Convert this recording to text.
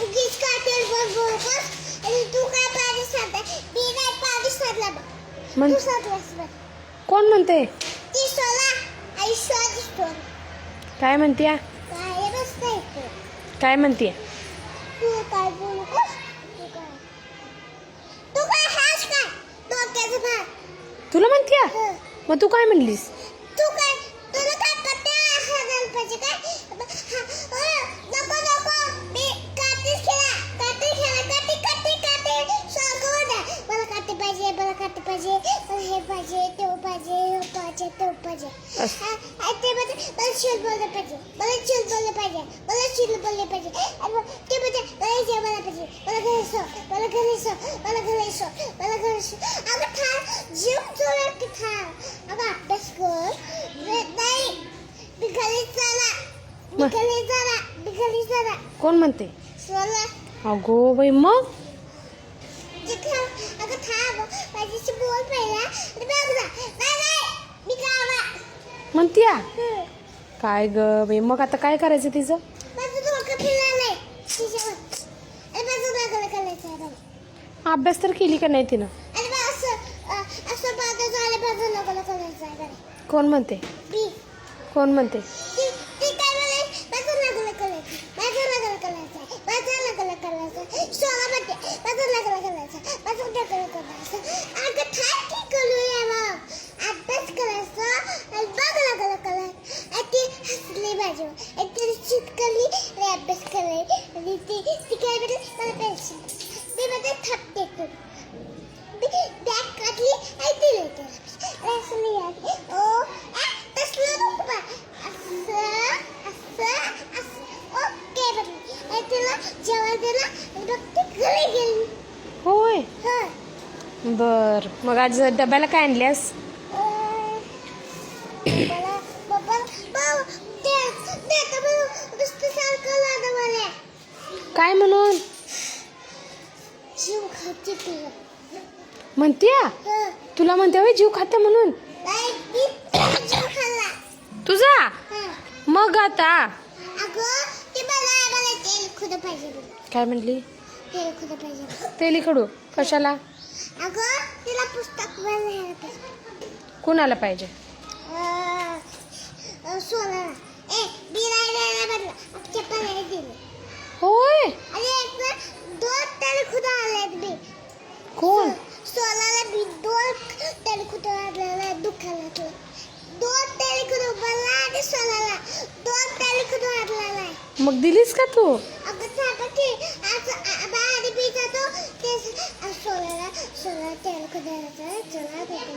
उगीच काटेल बोलतोस आणि तू काय पाणी साधला मी नाही पाणी साधला बघ तू साधलास बघ कोण म्हणते ती सोला आई दिसतो काय म्हणतीया काय बसतंय काय म्हणतीया तू काय बोलतोस तू काय हास काय डोक्याचं भार तुला म्हणतीया मग तू काय म्हणलीस तू काय तुला काय पत्ते हाणायला पाहिजे काय नको नको मी काटे सगळं द्या मला काटे पाहिजे मला हे पाहिजे ते पाहिजे ते पाहिजे ते मला शिल बोललं पाहिजे मला शिल बोललं पाहिजे ते मला जेवायला पाहिजे मला घरी अगं थांब जीव चोरा की थांब अगं अभ्यास कर नाही मी घरी चला कोण म्हणते सोला अगो बाई मग अगं थांब माझ्याशी बोल पहिला आणि बघ जा नाही मी गावात म्हणतीया काय ग बाई मग आता काय करायचं तिचं माझं डोकं फिरलंय तिच्यावर आणि माझं नागलं करायचं आहे बघ अभ्यास तर केली का नाही तिनं आणि मग असं माझं झालं माझं नागलं करायचं आहे बघ कोण म्हणते मी कोण म्हणते ती काय म्हणे माझं नागलं करायचं सोळा म्हणते माझं नागलं करायचं अगं थांब की करूया मग अभ्यास करायचं आणि बघ नागलं करायचं आणि ती हसली माझ्यावर आणि ती चिटकली आणि अभ्यास करायला आणि ती काय म्हणे मला पेन्सिल मी मध्ये थांबते मी बॅग काढली आणि दिली त्याला असं लिहायला ओ तसलं नको बा असं ओके बघ आणि तिला जेवण दिलं आणि मग ती घरी गेली होय बर मग आज डब्याला काय आणल्यास काय म्हणून जीव खाते तुला म्हणतीया तुला म्हणते होय जीव खाते म्हणून जीव खाल्ला तुझा मग आता अगं ते मला तेल खुद पाहिजे काय म्हणली तेल खुद पाहिजे तेली कडू कशाला अगं तिला पुस्तक लिहायला पाहिजे कुणाला पाहिजे सोला मी नाही बदला चप्पल दिली होय आणि एक दोन तेल खुद आले मी कोण सोलाला मी दोन तेल खुद आलेला दुखायला दोन तेल खुद मला आणि सोलाला दोन तेल खुद आलेला मग दिलीस का तू अगं थांबा की आज बाहेर मी जातो ते सोलाला तेल खुद चला